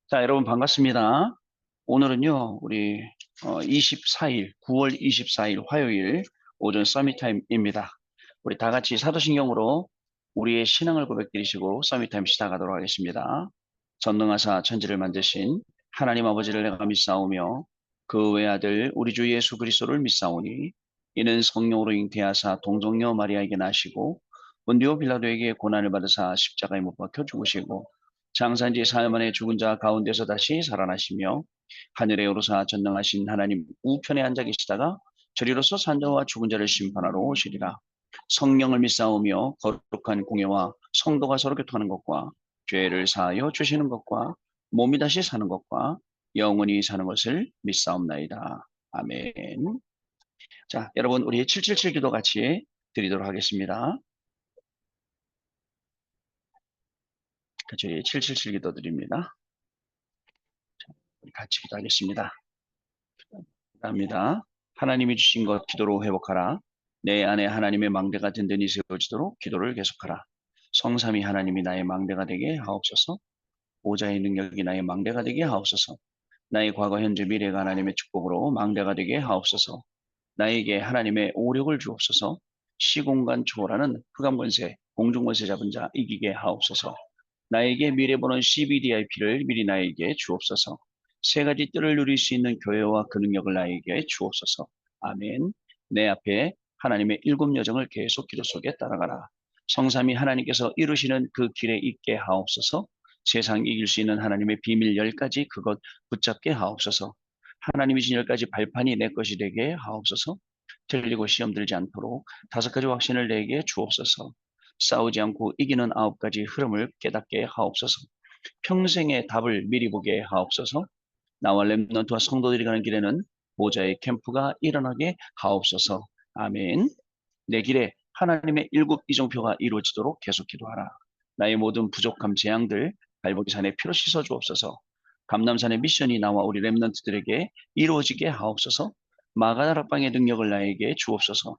자, 여러분 반갑습니다. 오늘은요, 우리 24일, 9월 24일 화요일 오전 서밋 타임입니다. 우리 다 같이 사도신경으로 우리의 신앙을 고백드리시고 서밋 타임 시작하도록 하겠습니다. 전능하사 천지를 만드신 하나님 아버지를 내가 믿사오며 그 외아들 우리 주 예수 그리스도를 믿사오니 이는 성령으로 잉태하사 동정녀 마리아에게 나시고 본디오 빌라도에게 고난을 받으사 십자가에 못 박혀 죽으시고 장사인지 사흘 만에 죽은 자 가운데서 다시 살아나시며 하늘에 오르사 전능하신 하나님 우편에 앉아 계시다가 저리로서 산자와 죽은 자를 심판하러 오시리라. 성령을 믿사오며 거룩한 공예와 성도가 서로 교통하는 것과 죄를 사하여 주시는 것과 몸이 다시 사는 것과 영원히 사는 것을 믿사옵나이다. 아멘. 자, 여러분 우리 777 기도 같이 드리도록 하겠습니다. 저희 777 기도 드립니다. 우리 같이 기도하겠습니다. 합니다. 하나님이 주신 것 기도로 회복하라. 내 안에 하나님의 망대가 든든히 세워지도록 기도를 계속하라. 성삼위 하나님이 나의 망대가 되게 하옵소서. 보좌의 능력이 나의 망대가 되게 하옵소서. 나의 과거 현재 미래가 하나님의 축복으로 망대가 되게 하옵소서. 나에게 하나님의 오력을 주옵소서. 시공간 초월하는 흑암권세 공중권세 잡은 자 이기게 하옵소서. 나에게 미래 보는 CBDIP를 미리 나에게 주옵소서. 세 가지 뜰을 누릴 수 있는 교회와 그 능력을 나에게 주옵소서. 아멘. 내 앞에 하나님의 일곱 여정을 계속 기도 속에 따라가라. 성삼위 하나님께서 이루시는 그 길에 있게 하옵소서. 세상 이길 수 있는 하나님의 비밀 10가지 그것 붙잡게 하옵소서. 하나님이신 10가지 발판이 내 것이 되게 하옵소서. 틀리고 시험 들지 않도록 5가지 확신을 내게 주옵소서. 싸우지 않고 이기는 9가지 흐름을 깨닫게 하옵소서. 평생의 답을 미리 보게 하옵소서. 나와 렘넌트와 성도들이 가는 길에는 보좌의 캠프가 일어나게 하옵소서. 아멘. 내 길에 하나님의 일곱 이정표가 이루어지도록 계속 기도하라. 나의 모든 부족함 재앙들 갈보리산에 피로 씻어 주옵소서. 감남산의 미션이 나와 우리 렘넌트들에게 이루어지게 하옵소서. 마가다락방의 능력을 나에게 주옵소서.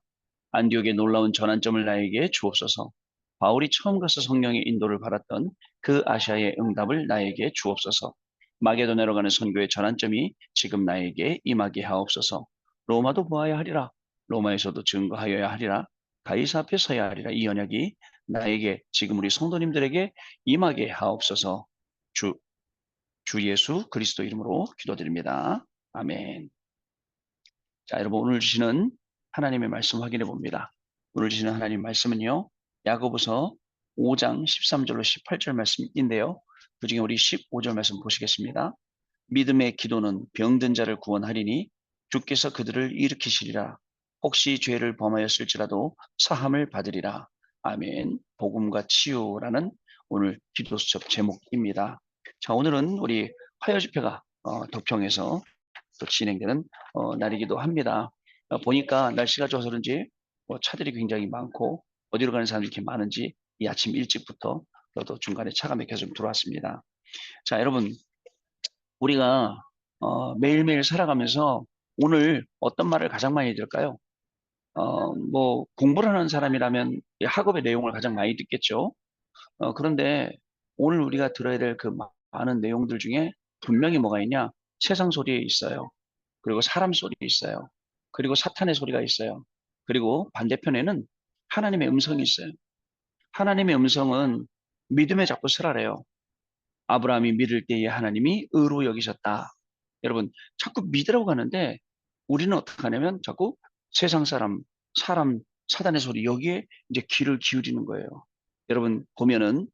안디옥의 놀라운 전환점을 나에게 주옵소서. 바울이 처음 가서 성령의 인도를 받았던 그 아시아의 응답을 나에게 주옵소서. 마게도냐로 가는 선교의 전환점이 지금 나에게 임하게 하옵소서. 로마도 보아야 하리라. 로마에서도 증거하여야 하리라. 가이사 앞에 서야 하리라. 이 언약이 나에게 지금 우리 성도님들에게 임하게 하옵소서. 주, 주 예수 그리스도 이름으로 기도드립니다. 아멘. 자, 여러분 오늘 주시는 하나님의 말씀 확인해 봅니다. 오늘 주시는 하나님 말씀은요. 야고보서 5장 13절로 18절 말씀인데요. 그중에 우리 15절 말씀 보시겠습니다. 믿음의 기도는 병든 자를 구원하리니 주께서 그들을 일으키시리라. 혹시 죄를 범하였을지라도 사함을 받으리라. 아멘. 복음과 치유라는 오늘 기도 수첩 제목입니다. 자, 오늘은 우리 화요 집회가 도평에서 또 진행되는 날이기도 합니다. 보니까 날씨가 좋아서 그런지 차들이 굉장히 많고 어디로 가는 사람들이 이렇게 많은지 이 아침 일찍부터 또 중간에 차가 막혀서 좀 들어왔습니다. 자, 여러분 우리가 매일매일 살아가면서 오늘 어떤 말을 가장 많이 들을까요? 뭐 공부를 하는 사람이라면 이 학업의 내용을 가장 많이 듣겠죠. 그런데 오늘 우리가 들어야 될 그 많은 내용들 중에 분명히 뭐가 있냐? 세상 소리에 있어요. 그리고 사람 소리 있어요. 그리고 사탄의 소리가 있어요. 그리고 반대편에는 하나님의 음성이 있어요. 하나님의 음성은 믿음에 자꾸 서라래요. 아브라함이 믿을 때에 하나님이 의로 여기셨다. 여러분, 자꾸 믿으라고 하는데 우리는 어떻게 하냐면 자꾸 세상 사람, 사단의 소리 여기에 이제 귀를 기울이는 거예요. 여러분 보면은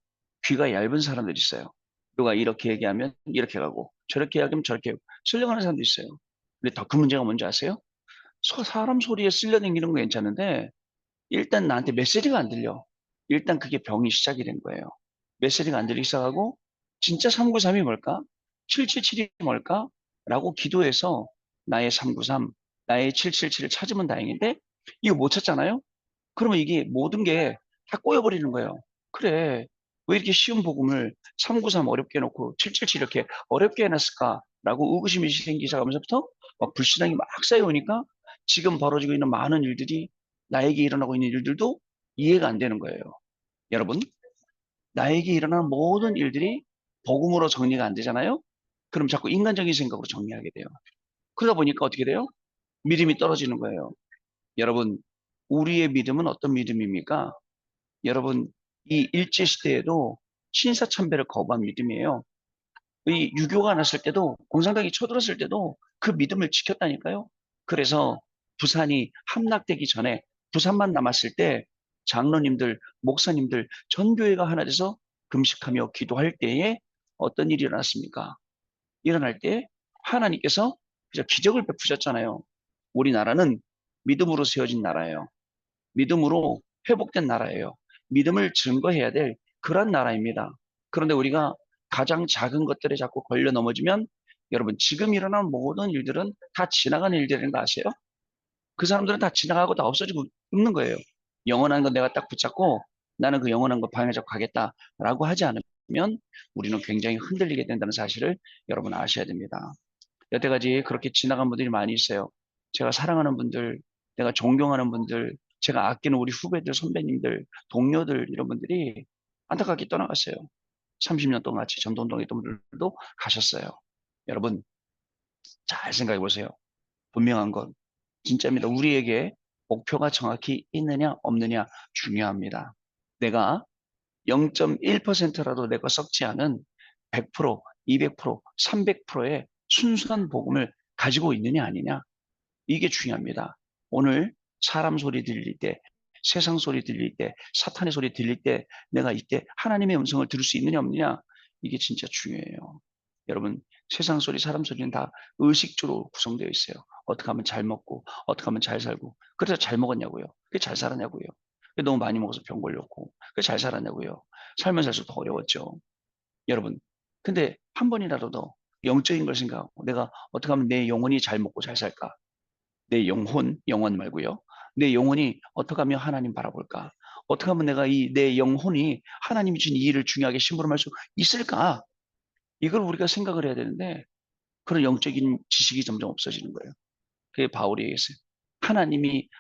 귀가 얇은 사람들이 있어요. 누가 이렇게 얘기하면 이렇게 가고 저렇게 얘기하면 저렇게 하고 쓸려가는 사람도 있어요. 근데 더 큰 문제가 뭔지 아세요? 사람 소리에 쓸려다니는 건 괜찮은데 일단 나한테 메시지가 안 들려. 일단 그게 병이 시작이 된 거예요. 메시지가 안 들리기 시작하고 진짜 393이 뭘까? 777이 뭘까? 라고 기도해서 나의 393, 나의 777을 찾으면 다행인데 이거 못 찾잖아요? 그러면 이게 모든 게 다 꼬여버리는 거예요. 그래. 왜 이렇게 쉬운 복음을 393 어렵게 해놓고 777 이렇게 어렵게 해놨을까라고 의구심이 생기기 시작하면서부터 막 불신앙이 막 쌓여오니까 지금 벌어지고 있는 많은 일들이 나에게 일어나고 있는 일들도 이해가 안 되는 거예요. 여러분, 나에게 일어나는 모든 일들이 복음으로 정리가 안 되잖아요? 그럼 자꾸 인간적인 생각으로 정리하게 돼요. 그러다 보니까 어떻게 돼요? 믿음이 떨어지는 거예요. 여러분, 우리의 믿음은 어떤 믿음입니까? 여러분, 이 일제시대에도 신사참배를 거부한 믿음이에요. 이 유교가 났을 때도, 공산당이 쳐들었을 때도 그 믿음을 지켰다니까요. 그래서 부산이 함락되기 전에, 부산만 남았을 때 장로님들, 목사님들, 전 교회가 하나 돼서 금식하며 기도할 때에 어떤 일이 일어났습니까? 일어날 때 하나님께서 그저 기적을 베푸셨잖아요. 우리나라는 믿음으로 세워진 나라예요. 믿음으로 회복된 나라예요. 믿음을 증거해야 될 그런 나라입니다. 그런데 우리가 가장 작은 것들에 자꾸 걸려 넘어지면 여러분 지금 일어난 모든 일들은 다 지나가는 일들인 거 아세요? 그 사람들은 다 지나가고 다 없어지고 없는 거예요. 영원한 건 내가 딱 붙잡고 나는 그 영원한 거 방해 잡고 가겠다라고 하지 않으면 우리는 굉장히 흔들리게 된다는 사실을 여러분 아셔야 됩니다. 여태까지 그렇게 지나간 분들이 많이 있어요. 제가 사랑하는 분들, 내가 존경하는 분들, 제가 아끼는 우리 후배들, 선배님들, 동료들 이런 분들이 안타깝게 떠나갔어요. 30년 동안 같이 전도운동에 있던 분들도 가셨어요. 여러분 잘 생각해 보세요. 분명한 건 진짜입니다. 우리에게 목표가 정확히 있느냐 없느냐 중요합니다. 내가 0.1%라도 내가 썩지 않은 100%, 200%, 300%의 순수한 복음을 가지고 있느냐 아니냐 이게 중요합니다. 오늘 사람 소리 들릴 때, 세상 소리 들릴 때, 사탄의 소리 들릴 때 내가 이때 하나님의 음성을 들을 수 있느냐 없느냐 이게 진짜 중요해요. 여러분 세상 소리, 사람 소리는 다 의식주로 구성되어 있어요. 어떻게 하면 잘 먹고, 어떻게 하면 잘 살고. 그래서 잘 먹었냐고요. 그게 잘 살았냐고요. 그게 너무 많이 먹어서 병 걸렸고. 그게 잘 살았냐고요. 살면 살수록 더 어려웠죠. 여러분, 근데 한 번이라도 더 영적인 걸 생각하고 내가 어떻게 하면 내 영혼이 잘 먹고 잘 살까? 내 영혼 말고요. 내 영혼이 어떻게 하면 하나님 바라볼까? 어떻게 하면 내가 이 내 영혼이 하나님이 주신 이 일을 중요하게 심부름할 수 있을까? 이걸 우리가 생각을 해야 되는데 그런 영적인 지식이 점점 없어지는 거예요. 그게 바울이 얘기했어요.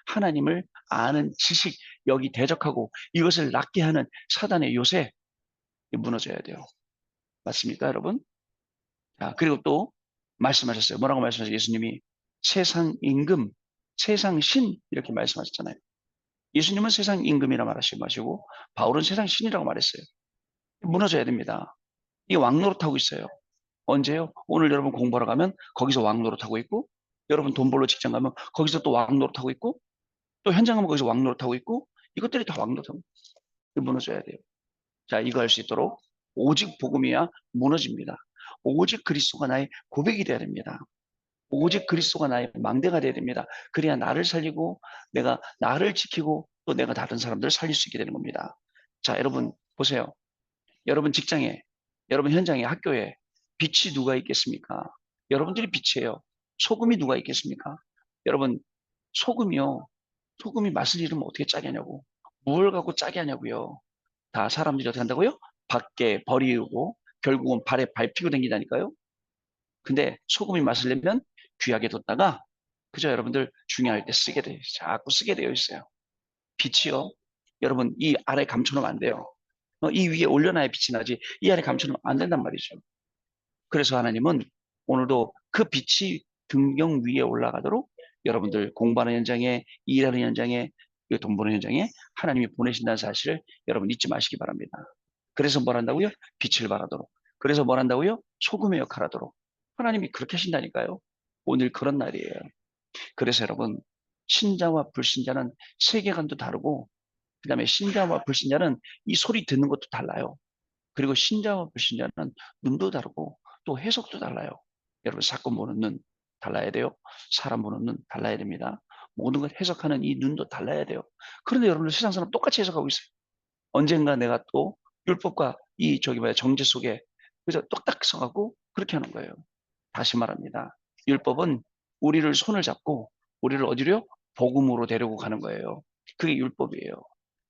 하나님을 아는 지식, 여기 대적하고 이것을 낫게 하는 사단의 요새 무너져야 돼요. 맞습니까, 여러분? 자, 그리고 또 말씀하셨어요. 뭐라고 말씀하셨어요? 예수님이 세상 임금, 세상 신 이렇게 말씀하셨잖아요. 예수님은 세상 임금이라 말하시고 바울은 세상 신이라고 말했어요. 무너져야 됩니다. 이 왕노릇하고 있어요. 언제요? 오늘 여러분 공부하러 가면 거기서 왕노릇하고 있고 여러분 돈 벌러 직장 가면 거기서 또 왕노릇하고 있고 또 현장 가면 거기서 왕노릇하고 있고 이것들이 다 왕노릇하고 무너져야 돼요. 자, 이거 할 수 있도록 오직 복음이야 무너집니다. 오직 그리스도가 나의 고백이 돼야 됩니다. 오직 그리스도가 나의 망대가 돼야 됩니다. 그래야 나를 살리고 내가 나를 지키고 또 내가 다른 사람들을 살릴 수 있게 되는 겁니다. 자, 여러분 보세요. 여러분 직장에, 여러분 현장에, 학교에 빛이 누가 있겠습니까? 여러분들이 빛이에요. 소금이 누가 있겠습니까? 여러분 소금이요. 소금이 맛을 잃으면 어떻게 짜게 하냐고. 뭘 갖고 짜게 하냐고요. 다 사람들이 어떻게 한다고요? 밖에 버리고 결국은 발에 밟히고 다니다니까요. 근데 소금이 맛을 내면 귀하게 뒀다가 그저 여러분들 중요할 때 쓰게 돼요. 자꾸 쓰게 되어 있어요. 빛이요. 여러분 이 아래 감춰놓으면 안 돼요. 이 위에 올려놔야 빛이 나지 이 아래 감춰놓으면 안 된단 말이죠. 그래서 하나님은 오늘도 그 빛이 등경 위에 올라가도록 여러분들 공부하는 현장에 일하는 현장에 돈 버는 현장에 하나님이 보내신다는 사실을 여러분 잊지 마시기 바랍니다. 그래서 뭘 한다고요? 빛을 발하도록. 그래서 뭘 한다고요? 소금의 역할 하도록. 하나님이 그렇게 하신다니까요. 오늘 그런 날이에요. 그래서 여러분 신자와 불신자는 세계관도 다르고 그다음에 신자와 불신자는 이 소리 듣는 것도 달라요. 그리고 신자와 불신자는 눈도 다르고 또 해석도 달라요. 여러분 사건 보는 눈 달라야 돼요. 사람 보는 눈 달라야 됩니다. 모든 걸 해석하는 이 눈도 달라야 돼요. 그런데 여러분들 세상 사람 똑같이 해석하고 있어요. 언젠가 내가 또 율법과 이 저기 뭐야 정죄 속에 그래서 똑딱 서갖고 그렇게 하는 거예요. 다시 말합니다. 율법은 우리를 손을 잡고 우리를 어디로요? 복음으로 데리고 가는 거예요. 그게 율법이에요.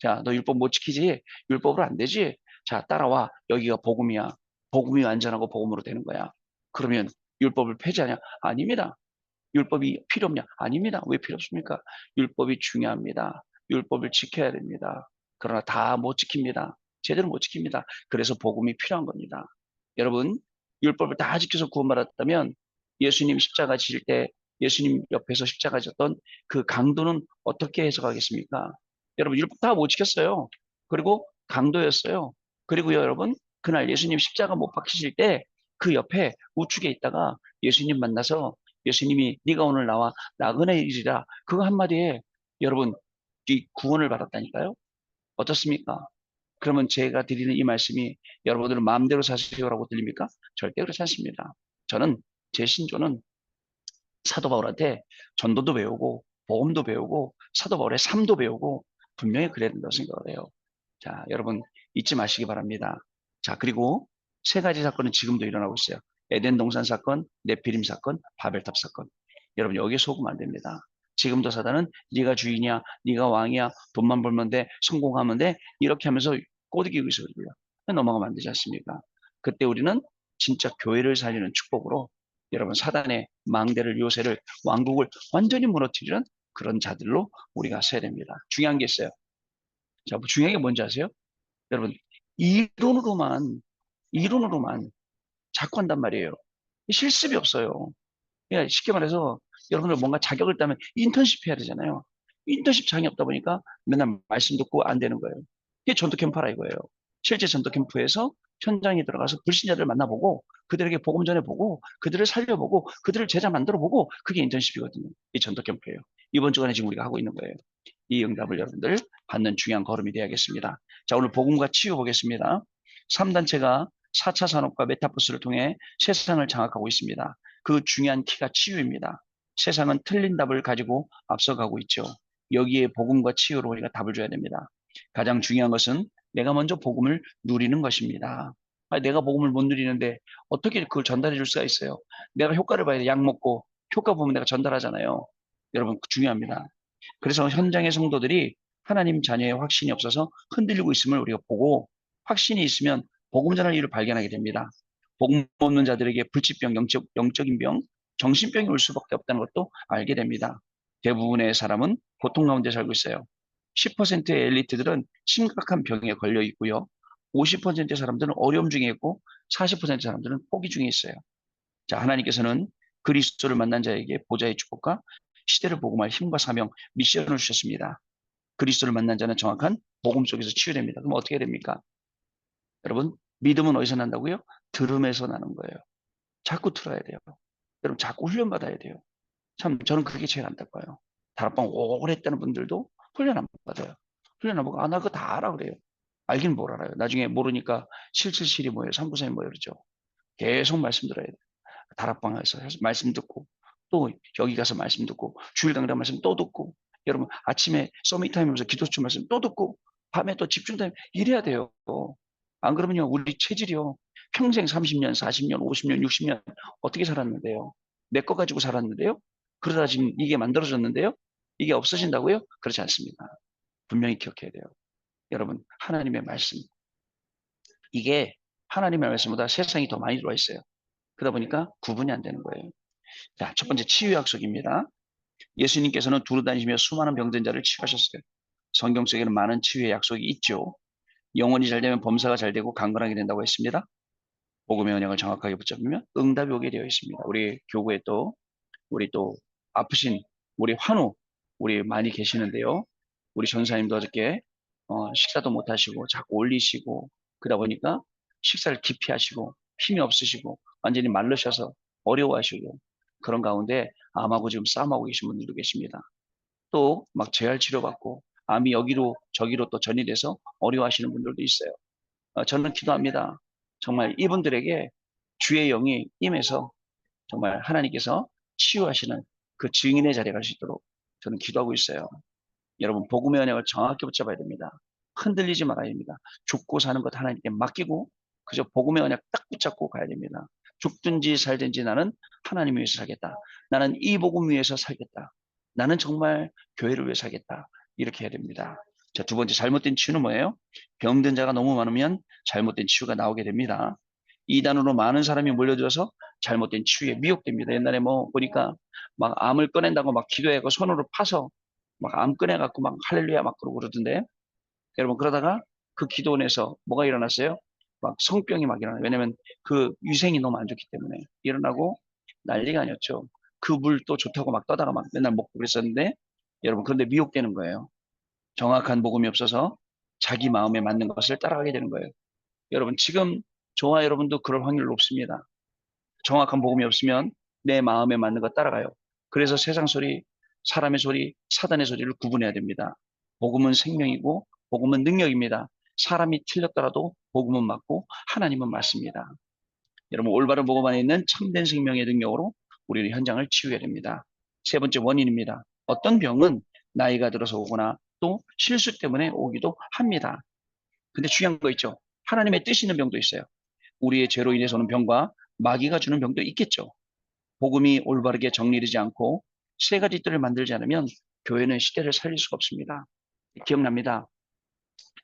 자, 너 율법 못 지키지? 율법으로 안 되지? 자, 따라와. 여기가 복음이야. 복음이 완전하고 복음으로 되는 거야. 그러면 율법을 폐지하냐? 아닙니다. 율법이 필요 없냐? 아닙니다. 왜 필요 없습니까? 율법이 중요합니다. 율법을 지켜야 됩니다. 그러나 다 못 지킵니다. 제대로 못 지킵니다. 그래서 복음이 필요한 겁니다. 여러분, 율법을 다 지켜서 구원받았다면 예수님 십자가 지실 때 예수님 옆에서 십자가 졌던 그 강도는 어떻게 해석하겠습니까? 여러분 율법 다 못 지켰어요. 그리고 강도였어요. 그리고 여러분 그날 예수님 십자가 못 박히실 때 그 옆에 우측에 있다가 예수님 만나서 예수님이 네가 오늘 나와 나그네 일이라 그거 한마디에 여러분 이 구원을 받았다니까요. 어떻습니까? 그러면 제가 드리는 이 말씀이 여러분들은 마음대로 사세요라고 들립니까? 절대 그렇지 않습니다. 저는 제 신조는 사도 바울한테 전도도 배우고 복음도 배우고 사도 바울의 삶도 배우고 분명히 그래야 된다고 생각을 해요. 자, 여러분 잊지 마시기 바랍니다. 자, 그리고 세 가지 사건은 지금도 일어나고 있어요. 에덴 동산 사건, 네피림 사건, 바벨탑 사건. 여러분 여기에 속으면 안 됩니다. 지금도 사단은 네가 주인이야, 네가 왕이야, 돈만 벌면 돼, 성공하면 돼 이렇게 하면서 꼬드기고 있어요. 넘어가면 안 되지 않습니까? 그때 우리는 진짜 교회를 살리는 축복으로 여러분 사단의 망대를 요새를 왕국을 완전히 무너뜨리는 그런 자들로 우리가 서야 됩니다. 중요한 게 있어요. 자, 뭐 중요한 게 뭔지 아세요? 여러분 이론으로만 이론으로만 자꾸 한단 말이에요. 실습이 없어요. 그러니까 쉽게 말해서 여러분들 뭔가 자격을 따면 인턴십 해야 되잖아요. 인턴십 장이 없다 보니까 맨날 말씀 듣고 안 되는 거예요. 이게 전도 캠프라 이거예요. 실제 전도 캠프에서 현장에 들어가서 불신자들을 만나보고 그들에게 복음 전해보고 그들을 살려보고 그들을 제자 만들어보고 그게 인턴십이거든요. 이 전도 캠프예요. 이번 주간에 지금 우리가 하고 있는 거예요. 이 응답을 여러분들 받는 중요한 걸음이 되어야겠습니다. 자, 오늘 복음과 치유 보겠습니다. 3단체가 4차 산업과 메타버스를 통해 세상을 장악하고 있습니다. 그 중요한 키가 치유입니다. 세상은 틀린 답을 가지고 앞서가고 있죠. 여기에 복음과 치유로 우리가 답을 줘야 됩니다. 가장 중요한 것은 내가 먼저 복음을 누리는 것입니다. 아니, 내가 복음을 못 누리는데 어떻게 그걸 전달해 줄 수가 있어요? 내가 효과를 봐야 돼. 약 먹고 효과 보면 내가 전달하잖아요. 여러분 중요합니다. 그래서 현장의 성도들이 하나님 자녀의 확신이 없어서 흔들리고 있음을 우리가 보고 확신이 있으면 복음 전할 일을 발견하게 됩니다. 복음 없는 자들에게 불치병, 영적인 병, 정신병이 올 수밖에 없다는 것도 알게 됩니다. 대부분의 사람은 고통 가운데 살고 있어요. 10%의 엘리트들은 심각한 병에 걸려 있고요. 50%의 사람들은 어려움 중에 있고 40%의 사람들은 포기 중에 있어요. 자, 하나님께서는 그리스도를 만난 자에게 보좌의 축복과 시대를 복음할 힘과 사명, 미션을 주셨습니다. 그리스도를 만난 자는 정확한 복음 속에서 치유됩니다. 그럼 어떻게 됩니까? 여러분, 믿음은 어디서 난다고요? 들음에서 나는 거예요. 자꾸 들어야 돼요. 여러분, 자꾸 훈련받아야 돼요. 참, 저는 그게 제일 안타까워요. 다락방 오래 했다는 분들도 훈련 안 받아요. 훈련 안 받고, 아, 나 그거 다 알아 그래요. 알긴 뭘 알아요. 나중에 모르니까 실실실이 뭐예요? 삼부사이 뭐예요? 그러죠. 계속 말씀 들어야 돼요. 다락방에서 말씀 듣고, 또 여기 가서 말씀 듣고, 주일 강단 말씀 또 듣고, 여러분, 아침에 서밋타임에서 기도추 말씀 또 듣고, 밤에 또 집중타임 이래야 돼요. 안 그러면요, 우리 체질이요. 평생 30년, 40년, 50년, 60년 어떻게 살았는데요? 내 거 가지고 살았는데요? 그러다 지금 이게 만들어졌는데요? 이게 없어진다고요? 그렇지 않습니다. 분명히 기억해야 돼요. 여러분, 하나님의 말씀. 이게 하나님의 말씀보다 세상이 더 많이 들어와 있어요. 그러다 보니까 구분이 안 되는 거예요. 자, 첫 번째 치유 약속입니다. 예수님께서는 두루 다니시며 수많은 병든 자를 치유하셨어요. 성경 속에는 많은 치유의 약속이 있죠. 영혼이 잘 되면 범사가 잘 되고 강건하게 된다고 했습니다. 복음의 언약을 정확하게 붙잡으면 응답이 오게 되어 있습니다. 우리 교구에 또 우리 또 아프신 우리 환우 우리 많이 계시는데요. 우리 전사님도 어저께 식사도 못 하시고 자꾸 올리시고 그러다 보니까 식사를 기피하시고 힘이 없으시고 완전히 말르셔서 어려워하시고 그런 가운데 암하고 지금 싸움하고 계신 분들도 계십니다. 또 막 재활 치료받고 암이 여기로 저기로 또 전이돼서 어려워하시는 분들도 있어요. 저는 기도합니다. 정말 이분들에게 주의 영이 임해서 정말 하나님께서 치유하시는 그 증인의 자리에 갈 수 있도록 저는 기도하고 있어요. 여러분, 복음의 언약을 정확히 붙잡아야 됩니다. 흔들리지 말아야 됩니다. 죽고 사는 것 하나님께 맡기고 그저 복음의 언약 딱 붙잡고 가야 됩니다. 죽든지 살든지 나는 하나님 위해서 살겠다. 나는 이 복음 위해서 살겠다. 나는 정말 교회를 위해 살겠다. 이렇게 해야 됩니다. 자, 두 번째 잘못된 치유는 뭐예요? 병든 자가 너무 많으면 잘못된 치유가 나오게 됩니다. 이단으로 많은 사람이 몰려들어서 잘못된 치유에 미혹됩니다. 옛날에 뭐 보니까 막 암을 꺼낸다고 막 기도하고 손으로 파서 막 암 꺼내갖고 막 할렐루야 막 그러고 그러던데 여러분 그러다가 그 기도원에서 뭐가 일어났어요? 막 성병이 막 일어나요. 왜냐면 그 위생이 너무 안 좋기 때문에 일어나고 난리가 아니었죠. 그 물 또 좋다고 막 떠다가 막 맨날 먹고 그랬었는데 여러분 그런데 미혹되는 거예요. 정확한 복음이 없어서 자기 마음에 맞는 것을 따라가게 되는 거예요. 여러분 지금 저와 여러분도 그럴 확률 높습니다. 정확한 복음이 없으면 내 마음에 맞는 것 따라가요. 그래서 세상 소리, 사람의 소리, 사단의 소리를 구분해야 됩니다. 복음은 생명이고 복음은 능력입니다. 사람이 틀렸더라도 복음은 맞고 하나님은 맞습니다. 여러분 올바른 복음 안에 있는 참된 생명의 능력으로 우리는 현장을 치유해야 됩니다. 세 번째 원인입니다. 어떤 병은 나이가 들어서 오거나 또 실수 때문에 오기도 합니다. 근데 중요한 거 있죠. 하나님의 뜻이 있는 병도 있어요. 우리의 죄로 인해서 오는 병과 마귀가 주는 병도 있겠죠. 복음이 올바르게 정리되지 않고 세 가지 뜰을 만들지 않으면 교회는 시대를 살릴 수가 없습니다. 기억납니다.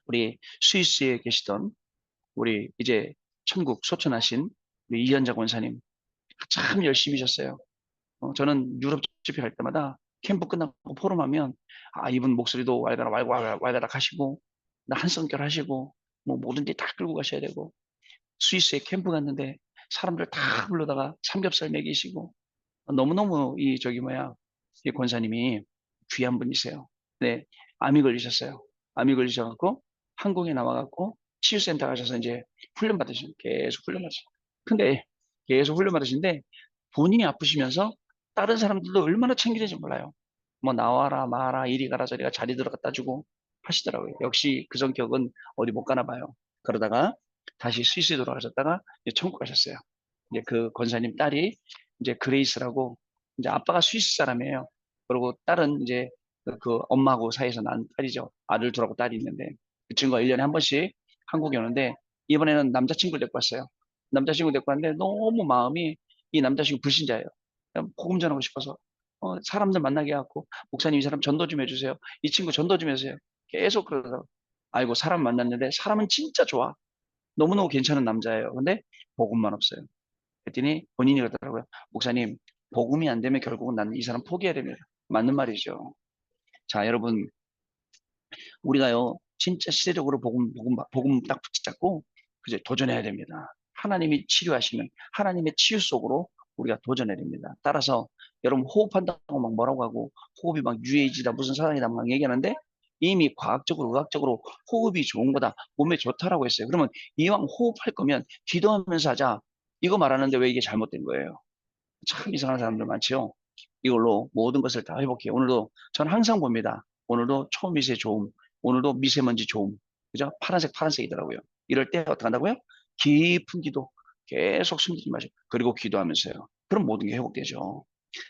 우리 스위스에 계시던 우리 이제 천국 소천하신 우리 이현자 권사님 참 열심히셨어요. 저는 유럽 집회 갈 때마다 캠프 끝나고 포럼하면 이분 목소리도 왈가락 하시고 한 성결 하시고 뭐 뭐든지 다 끌고 가셔야 되고 스위스에 캠프 갔는데 사람들 다 불러다가 삼겹살 먹이시고 너무너무 이 저기 뭐야 이 권사님이 귀한 분이세요. 네, 암이 걸리셨어요. 암이 걸리셔갖고 한국에 나와갖고 치유센터 가셔서 이제 훈련 받으시고 계속 훈련 받으시고 근데 계속 훈련 받으시는데 본인이 아프시면서 다른 사람들도 얼마나 챙기는지 몰라요. 뭐 나와라 마라 이리 가라 저리 가 자리 들어갔다 주고 하시더라고요. 역시 그 성격은 어디 못 가나 봐요. 그러다가 다시 스위스에 돌아가셨다가 이제 천국 가셨어요. 이제 그 권사님 딸이 이제 그레이스라고 이제 아빠가 스위스 사람이에요. 그리고 딸은 이제 그 엄마하고 사이에서 난 딸이죠. 아들 둘하고 딸이 있는데 그 친구가 1년에 한 번씩 한국에 오는데 이번에는 남자친구를 데리고 왔어요. 남자친구 데리고 왔는데 너무 마음이 이 남자친구 불신자예요. 그냥 복음 전하고 싶어서 사람들 만나게 해갖고 목사님 이 사람 전도 좀 해주세요. 이 친구 전도 좀 해주세요. 계속 그러더라고. 아이고 사람 만났는데 사람은 진짜 좋아. 너무너무 괜찮은 남자예요. 근데 복음만 없어요. 그랬더니 본인이 그러더라고요. 목사님, 복음이 안 되면 결국은 나는 이 사람 포기해야 됩니다. 맞는 말이죠. 자, 여러분, 우리가요, 진짜 시대적으로 복음 딱 붙잡고, 그제 도전해야 됩니다. 하나님이 치료하시는 하나님의 치유 속으로 우리가 도전해야 됩니다. 따라서 여러분 호흡한다고 막 뭐라고 하고 호흡이 막 유해지다 무슨 사상이다 막 얘기하는데 이미 과학적으로 의학적으로 호흡이 좋은 거다 몸에 좋다라고 했어요. 그러면 이왕 호흡할 거면 기도하면서 하자 이거 말하는데 왜 이게 잘못된 거예요? 참 이상한 사람들 많죠. 이걸로 모든 것을 다 회복해요. 오늘도 저는 항상 봅니다. 오늘도 초미세 좋음, 오늘도 미세먼지 좋음. 그죠? 파란색이더라고요. 이럴 때 어떻게 한다고요? 깊은 기도. 계속 숨기지 마시고. 그리고 기도하면서요. 그럼 모든 게 회복되죠.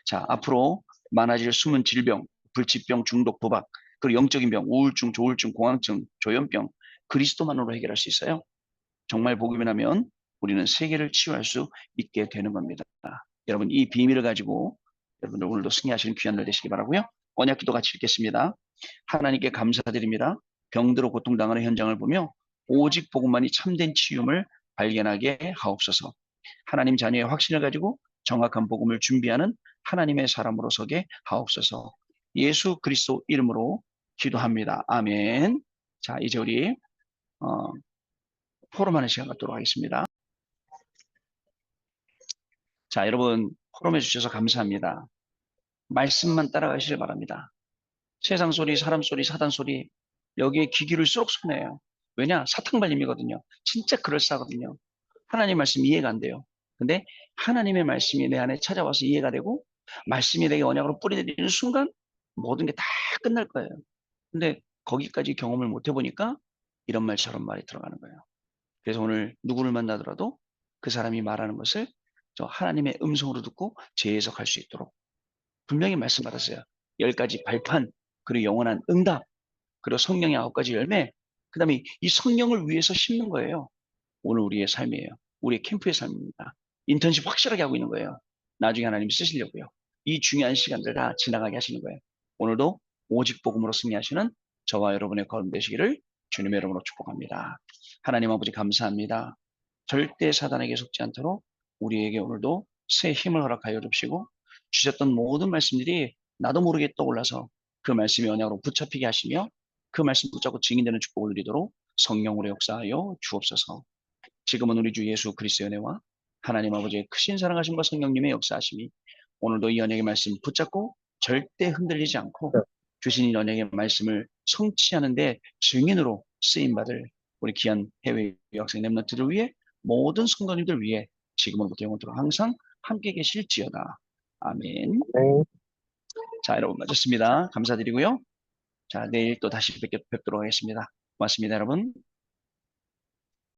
자, 앞으로 많아질 숨은 질병, 불치병, 중독, 도박, 그리고 영적인 병, 우울증, 조울증, 공황증, 조현병, 그리스도만으로 해결할 수 있어요. 정말 복음이 나면 우리는 세계를 치유할 수 있게 되는 겁니다. 여러분 이 비밀을 가지고 여러분들 오늘도 승리하시는 귀한 날 되시기 바라고요. 언약 기도 같이 읽겠습니다. 하나님께 감사드립니다. 병들어 고통당하는 현장을 보며 오직 복음만이 참된 치유를 발견하게 하옵소서. 하나님 자녀의 확신을 가지고 정확한 복음을 준비하는 하나님의 사람으로 서게 하옵소서. 예수 그리스도 이름으로 기도합니다. 아멘. 자, 이제 우리 어, 포럼하는 시간 갖도록 하겠습니다. 자, 여러분 포럼해 주셔서 감사합니다. 말씀만 따라가시길 바랍니다. 세상 소리, 사람 소리, 사단 소리 여기에 귀 기를 쏙 쏘네요. 왜냐? 사탕발림이거든요. 진짜 그럴싸하거든요. 하나님 말씀 이해가 안 돼요. 근데 하나님의 말씀이 내 안에 찾아와서 이해가 되고 말씀이 내게 언약으로 뿌리내리는 순간 모든 게 다 끝날 거예요. 근데 거기까지 경험을 못 해보니까 이런 말 저런 말이 들어가는 거예요. 그래서 오늘 누구를 만나더라도 그 사람이 말하는 것을 저 하나님의 음성으로 듣고 재해석할 수 있도록 분명히 말씀받았어요. 10가지 발판, 그리고 영원한 응답, 그리고 성령의 9가지 열매, 그 다음에 이 성령을 위해서 심는 거예요. 오늘 우리의 삶이에요. 우리의 캠프의 삶입니다. 인턴십 확실하게 하고 있는 거예요. 나중에 하나님이 쓰시려고요. 이 중요한 시간들 다 지나가게 하시는 거예요. 오늘도 오직 복음으로 승리하시는 저와 여러분의 걸음 되시기를 주님의 이름으로 축복합니다. 하나님 아버지 감사합니다. 절대 사단에게 속지 않도록 우리에게 오늘도 새 힘을 허락하여 주시고 주셨던 모든 말씀들이 나도 모르게 떠올라서 그 말씀이 언약으로 붙잡히게 하시며 그 말씀 붙잡고 증인되는 축복을 누리도록 성령으로 역사하여 주옵소서. 지금은 우리 주 예수 그리스도의 은혜와 하나님 아버지의 크신 사랑하심과 성령님의 역사하심이 오늘도 이 언약의 말씀 붙잡고 절대 흔들리지 않고 주신 이 언약의 말씀을 성취하는데 증인으로 쓰임받을 우리 귀한 해외 유학생 랩런트들 위해 모든 성도님들 위해 지금부터 영원토록 항상 함께 계실지어다. 아멘. 네. 자, 여러분 마쳤습니다. 감사드리고요. 자, 내일 또 다시 뵙도록 하겠습니다. 고맙습니다, 여러분.